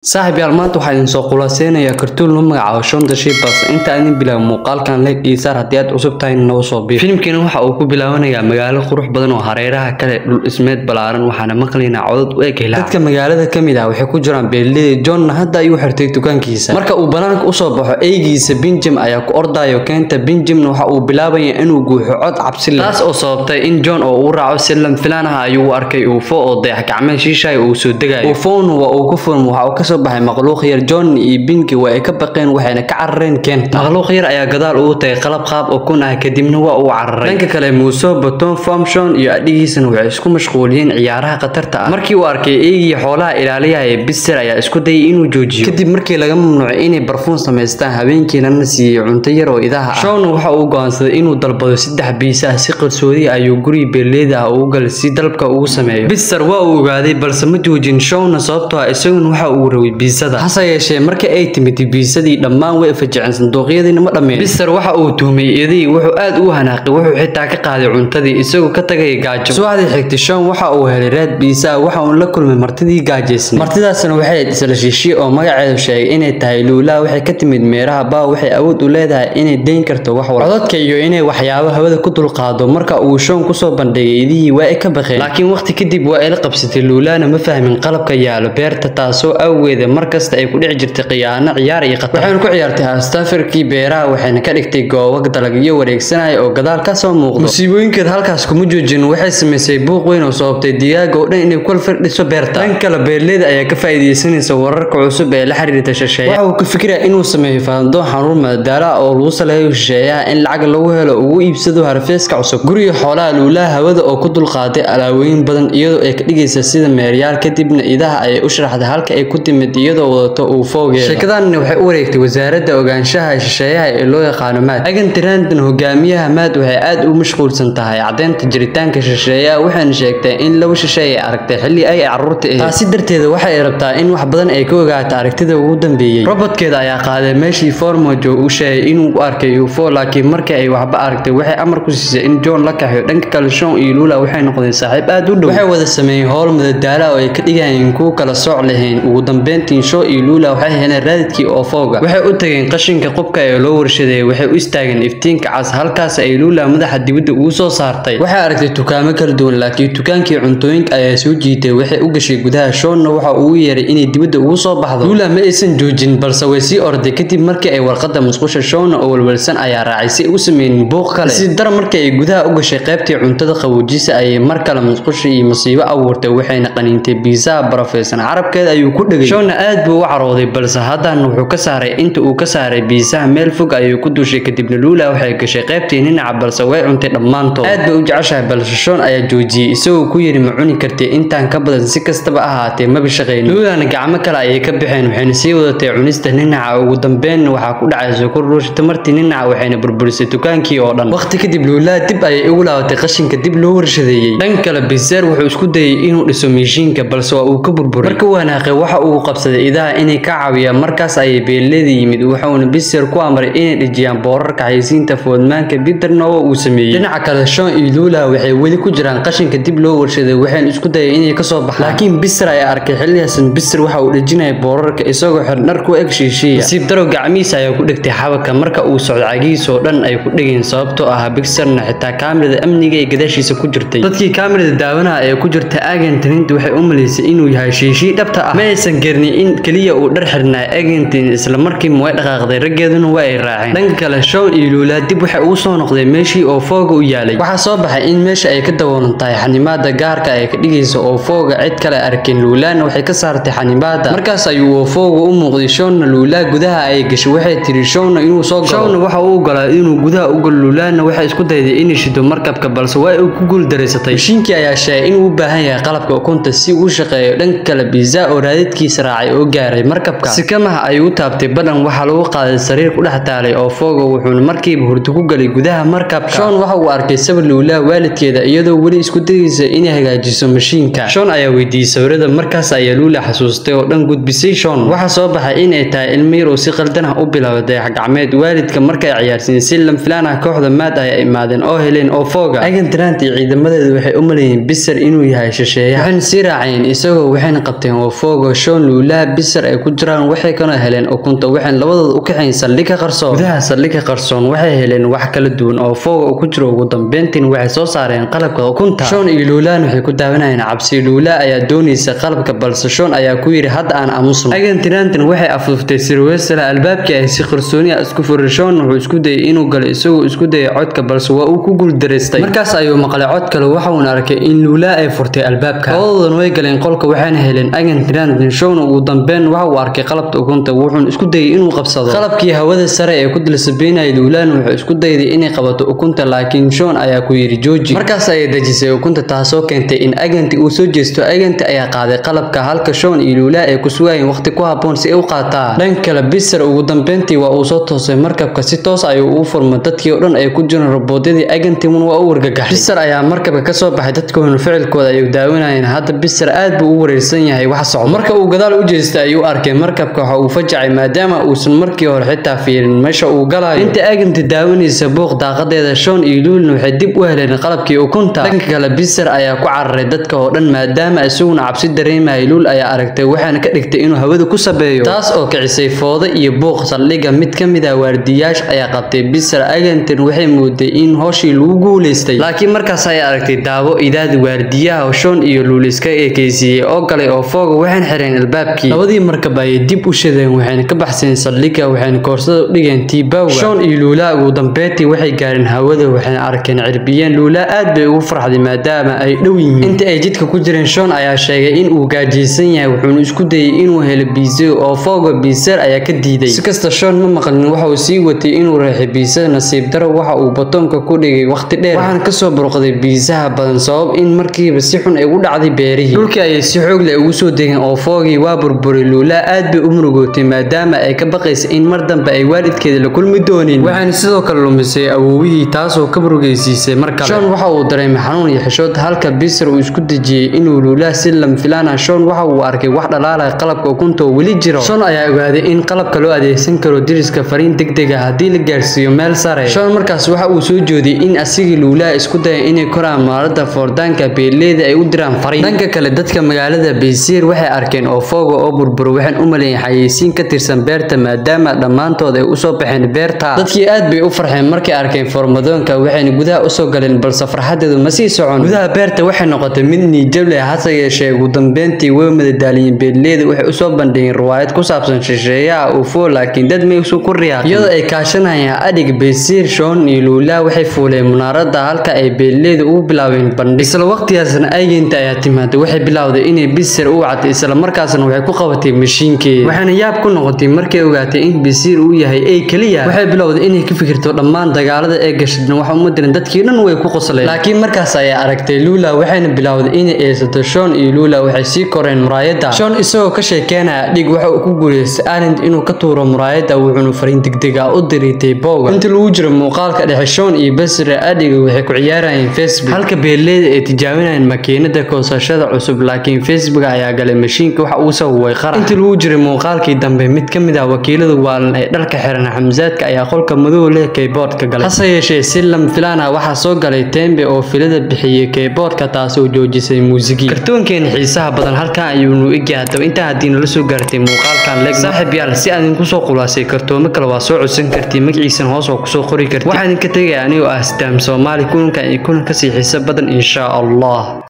صاحب يا المانت waxaan soo qulaaseenayaa kartoon loo magacaabo Shonda Shepard inta aan bilaabo muuqaalkan leeg isaar hadii aad cusub tahay noo soo biir filmkana waxa uu ku bilaabanayaa magaalo qurux badan oo hareeraha kale dhul ismeed balaaran waxaana maqlaynaa codad u eg helaa dadka magaalada kamid ah waxay ku jiraan beelada John hadda ayuu xirtay dukaankiisa marka uu banaanka u soo baxo eeygiisa Benjamin ayaa ku ordayo keenta Benjamin waxa uu bilaabayaa inuu guuxo cod cabsi leh taas oo sababtay in John oo uu raaco silam filaanaha ayuu arkay UFO oo dayax gacmeed shiishay oo soo degayo UFO waa uu ku furmo waxa soo baxay makhluuq yar John iyo Pinky way ka baqeen waxayna ka carareen keenta makhluuq yar ayaa gadaal ugu tagay qalab qaab oo kun ah kadibna waa uu cararay dhanka kale Muso Baton Function iyo adigiisana waxay isku mashquuliyeen ciyaaraha qatarta ah markii uu arkay eeygi xoolaha ilaaliyaha ee Bister ayaa isku dayay inuu joojiyo kadib markii laga mamnuucay inay barfuun sameystaan habeenkiina siiyay cunto yar oo idaha ah Shawn waxa uu go'aansaday inuu dalbado 3 biisa si qarsoodi ah ayuu guri beelada ah ugu gal si dalabka ugu sameeyo Bister waa uu ogaaday balse ma joojin Shawn sababtoo ah isaguna waxa uu rabay biisada hasa yeeshee marka ay timid biisadii dhammaan way fajaceen sanduuqyadiina ma dhameen Bister waxa uu tuhmay idii wuxuu aad u hanaaqay wuxuu xitaa ka qaaday cuntadii isagoo ka tagay gaajo su'aadii xigtay Shawn waxa uu helay raad biisa waxa uu la kulmay martidii gaajeysay martidaasna waxay isla shiishay oo magaceedu sheegay inay tahay Lula waxay ka timid meeraha baa waxay awood u leedahay inay deyn karto wax walba codadka iyo inay waxyaabo hawada ku dul qaado marka uu Shawn ku soo bandhigay idii waa ka baqeen laakiin waqti kadib waa ay la qabsatay Lulana ma fahmin qalabka yaalo beerta taasoo awgeeda markasta ay ku dhici jirtay qiyaano ciyaar iyo qatar waxay ku ciyaartay astafirkii beeraha waxayna ka dhigtay goobo dalagyo wareegsanay oo gadaal ka soo muuqdo musiibooyinka halkaas kuma joojin waxay sameysay buuq weyn oo sababtay digaag oo dhan inay ku firdhiso beerta tan kale beerleyda ayaa ka faa'iideysanaysa wararka cusub ee la xiriirta shisheeyaha waxa uu ka fikiraa inuu sameeyo faandoon xanuun madadaala oo lagu saleeyo shisheeyaha in lacag lagu helo ugu iibsado harfeeska cusub guriga xoolaha Lula hawada oo ku dul qaaday alaabooyin badan iyadoo ay ka dhigaysa sida meeryaal kadibna idaha ay u sharaxday halka ay ku timid iyadoo wadato UFO shirkadan waxay u wareegtay wasaaradda ogaanshaha shisheeyaha ee loo yaqaan MAD agan Trandon hogaamiyaha MAD waxay aad u mashquulsan tahay cadeynta jiritaanka shisheeyaha waxayna sheegtay in laba shisheeye aragtay xilli ay carruurta ah taasi darteed waxay rabtaa in wax badan ay ka ogaato aragtida ugu dambeeyay robotkeeda ayaa qaaday meeshii Formojo u sheegay inuu u arkay UFO laakiin markii ay waxba aragtay waxay amar ku siisay in John la kaxeeyo dhanka kale Shawn iyo Lula waxay noqdeen saaxiib aad u dhow waxay wada sameeyeen howl madadaala oo ay ka dhigayeen ku kala sooc lahayn ugu dambeyntii Shawn iyo Lula waxay heleen raadkii OFO-ga waxay u tageen qashinka qubka ee loo warshaday waxay u istaageen iftiinka cas halkaas ay Lula madaxa dibadda ugu soo saartay waxay aragtay dukaamo kala duwan laakiin dukaankii cuntooyinka ayaa soo jiitay waxay u gashay gudaha Shawn waxa uu yeeray inay dibadda ugu soo baxdo Lula ma aysan joojin balse way sii orday kadib markii ay warqadda musqusha Shawn oo walwalsan ayaa raacay si uu sameeyay buuq kale si dar markii ay gudaha u gashay qaybtii cuntada qaboojisa ay mar kale musqusha iyo masiibo abuurtay waxayna qaniintay pizza barafeysan carabkeeda ayuu ku dhagay Shawn aad buu u carooday balse haddana wuxuu ka saaray inta uu ka saaray biisaha meel fog ayuu ku duushay kadibna Lula waxay gashay qaybtii ninaca balse way cuntay dhammaantood aad bay u jeceshahay balse Shawn ayaa joojiyay isagoo ku yiri ma cuni kartay intaan ka badan si kastaba ahaatee ma bishaqeyn Lulana gacmo kale ayay ka bixeen waxayna sii wadatay cunista ninaca ugu dambeyn waxa ku dhacay sokor ruush tamartii ninaca waxayna burburisay dukaankii oo dhan waqti kadib Lula dib ayay ugu laabatay qashinka dib loo warshadeeyay dhan kale Bister wuxuu isku dayay inuu dhiso mishiinka balse waa uu ka burburay markii uu wanaaqay waxa uu qabsaday idaha inay ka caawiyaan markaas ay beelada yimid wuxuuna Bister ku amray inay dhijiyaan boorarka haysiinta foodmaanka Peter Nowo uu sameeyay dhinaca kale Shawn iyo Lula waxay weli ku jiraan qashinka dib loo warshaday waxayna isku dayay inay ka soo baxaan laakiin Bister ayaa arkay xilligaas Bister waxa uu dhijinay boorarka isagoo xir dhar ku eg shiishiya si daro gacmiisa ayaa ku dhigtay xabaka marka uu socdo cagiisoo dhan ay ku dhigeen sababtoo ah Bisterna xitaa kaamirada amniga ee gadaashiisa ku jirtay dadkii kaamirada daawanaha ee ku jirta agentinta waxay u maleysay inuu yahay shiishi dhabta ah ma aysan garnin in kaliya uu dhar xirnaa agentin isla markii way dhaqaaqday raggeeduna waa ay raaceen dhanka kale Shawn iyo Lula dib waxay ugu soo noqdeen meeshii OFO-ga u yaalay waxa soo baxay in meesha ay ka dawoonan tahay xanimaada gaarka ay ka dhigayso OFO-ga cid kale arkin Lulana waxay ka saartay xanimaada markaas ayuu OFO-ga u muuqday Shawn Lula gudaha ay gashay waxay tiri Shawn inuu soo galo Shawn waxa uu galay inuu gudaha u galo Lulana waxay isku dayday inay shido markabka balse way ku guul dareysatay mishiinkii ayaa sheegay inuu u baahan yahay qalabka ukunta si uu shaqeeyo dhanka kale pizza oo raadadkiisa raacay oo gaaray markabka si kamaha ay u taabtay badan waxa lagu qaaday sariir ku dhex taalay OFO-ga wuxuuna markiiba hurdo ku galay gudaha markabka Shawn waxa uu arkay sawir Lula waalidkeeda iyadoo wali isku dayaysa inay hagaajiso mishiinka Shawn ayaa weydiisay sawirada markaas ayaa Lula xasuustay oo dhan gudbisay Shawn waxa soo baxay in ay tahay ilmo yar oo si qaldan ah u bilowday gacmeed waalidka markay ciyaarsiin si lam filaan ah kooxda MAD ayaa imaadeen oo heleen OFO-ga agan Trant iyo ciidamadeedu waxay u maleeyeen Bister inuu yahay shisheeye waxaan si raaceen isagoo waxayna qabteen OFO-ga Shawn luulaa bisar ay ku jiraan waxay kana heleen ukunta waxaan labadooda u kaxayn saldhigga qarsoon gudaha saldhigga qarsoon waxay heleen wax kala duwan oo fooga ku jiro ugu dambeyntiin waxay soo saareen qalabka ukunta Sean iyo luulaan waxay ku daawanayeen cabsi luulaa ayaa doonaysa qalabka balse Sean ayaa ku yiri hadda aan aamusno agantinaantan waxay afuuftay sirweysla albaabkii ay si qarsooni ah isku furay Sean wuxuu isku dayay inuu galo isagoo isku dayay codka balse waa uu ku guuldareystay markaas ayuu maqlay cod kale waxa uu arkay in luulaa ay furtay albaabka labadoodan way galeen qolka waxaana heleen agantinaantan Sean ugu dambeyn waxa uu arkay qalabka ukunta wuxuu isku dayay inuu qabsado qalabkii hawada sare ee ku dilsabeynay luulaan wuxuu isku dayay inay qabato ukunta laakiin Sean ayaa ku yiri jooji markaas ay dajisay ukunta taasoo keentay in aganti uu soo jeesto aganti ayaa qaaday qalabka halka Sean iyo luulaa ay ku sugayeen waqti ku haboon si ay u qaataan dhanka kale bisar ugu dambeyntii waa uu soo toosay markabka si toos ayuu u furmay dadkii oo dhan ay ku jireen roboodadii aganti waa uu wargagaxay bisar ayaa markabka ka soo baxay dadkoona ficilkooda ay daawanayeen hadda bisar aad buu u wareersan yahay wax socdo marka uu gadaal u jeestay ayuu arkay markabka waxa uu fajacay maadaama uusan markii hore xitaa fiirin meesha uu galayo inta aganti daawanaysa buuq daaqadeeda Sean iyo luulna waxay dib u heleen qalabkii ukunta dhanka kale bisar ayaa ku cararay dadka oo dhan maadaama isaguna cabsi dareemay luul ayaa aragtay waxaana ka dhigtay inuu hawada ku sabeeyo taas oo kicisay foodo iyo buuq saldhigga mid ka mid ah waardiyaasha ayaa qabtay bisar agantin waxay mooday in hooshii lagu guuleystay laakiin markaas ay aragtay daawo idaad waardiyaha oo Sean iyo luul iska eekeysiyay oo galay oo fooga waxaan xireen albaabkii labadii markab ay dib u shadeen waxayna ka baxseen saldhigga waxayna koorsada u dhigeen tiibaawa Sean iyo luulaa ugu dambeyntii waxay gaareen hawada waxayna arkeen cirbiyeen luulaa aad bay ugu farxday maadaama ay dhow yihiin inta ay jidka ku jireen Sean ayaa sheegay in uu gaajeysan yahay wuxuuna isku dayay inuu helo biiso oo fooga biisar ayaa ka diiday si kasta Sean ma maqlin waxa uu sii watay inuu raaxay biisada nasiib daro waxa uu batoonka ku dhigay waqti dheer waxaan ka soo burqaday biisaha badan sabab in markiiba si xun ay u dhacday beerihii dhulkii ay si xoog leh ugu soo degeen oo foogii waa burburay luulaa aad bay u murugootay maadaama ay ka baqaysay in mar dambe ay waalidkeeda la kulmi doonin waxaana sidoo kale lumisay awoowihii taasoo ka burugeysiisay mar kale Sean waxa uu dareemay xanuun iyo xishood halka bisar uu isku dejiyay inuu luulaa si lam filaana Sean waxa uu arkay wax dhalaalay qalabka ukunta oo weli jiro Sean ayaa ogaaday in qalabka loo adeegsan karo diriska fariin degdeg ah haddii la gaarsiiyo meel sare Sean markaas waxa uu soo jeediyay in asigii luulaa isku dayay inay koraan maaradda foordaanka beeleeda ay u diraan fariin dhanka kale dadka magaalada Beysir waxay arkeen oo fooga oo burbur waxaan u maleeyay xayeysiin ka tirsan beerta maadaama dhamaantood ay u soo baxeen beerta dadkii aad bay u farxeen markay arkeen formadoonka waxayna gudaha u soo galeen balse farxadeedu ma sii socon gudaha beerta waxay noqotay mid niijab leh hase yeeshee ugu dambeyntii way madadaaliyeen beeleeda waxay u soo bandhigeen riwaayad ku saabsan shisheeyaha UFO laakiin dad may soo ku riyaaqeen iyadoo ay kaashanayaan adhig Beysir Sean iyo luulaa waxay fuuleen munaaradda halka ay beeleeda u bilaabeen bandhig isla waqtigaasna aygenta ayaa timaaday waxay bilowday inay bisar u wacday isla markaasna waxay ku qabatay mashiinkeeda waxaana yaab ku noqotay markay ogaatay in Beysir uu yahay ay kaliya waxay bilowday inay ka fikirto dhammaan dagaalada ee gashadna waxa u mudan dadkii dhan way ku qosleen laakiin markaas ay aragtay luulaa waxayna bilowday inay eesato Sean iyo luulaa waxay sii koreen muraayadda Sean isagoo ka sheekeynaya dhig waxa uu ku guuleystay Arend inuu ka tuuro muraayadda wuxuuna fariin degdeg ah u diray Tayboga inta lagu jiro muuqaalka dhexe Sean iyo Basra adhiga waxay ku ciyaarayeen Facebook halka beeleeda ay tijaabinayeen makiinada koosashada cusub laakiin Facebook ayaa galay mashiinka waxa uu soo way qarax inta lagu jiro muuqaalkii dambe mid ka mid ah wakiilada waalan ay dharka xiran Xamzaadka ayaa qolka madow leh keyboardka galay hase yeeshee si lam filaan ah waxa soo galay Tembe oo filada bixiyay keyboardka taasoo joojisay muusigii kartoonkeen xiisaha badan halka ayuu nu igyahay hadaba inta hadii la soo gaartay muuqaalkan leeg saaxiib yaal si aan ku soo qulaasay kartoomo kale waa soo codsan kartay magaciisa hoos oo ku soo qori kartay waxaan ka tagay aniga Astam Soomaali kunka ka sii xiiso badan insha Allah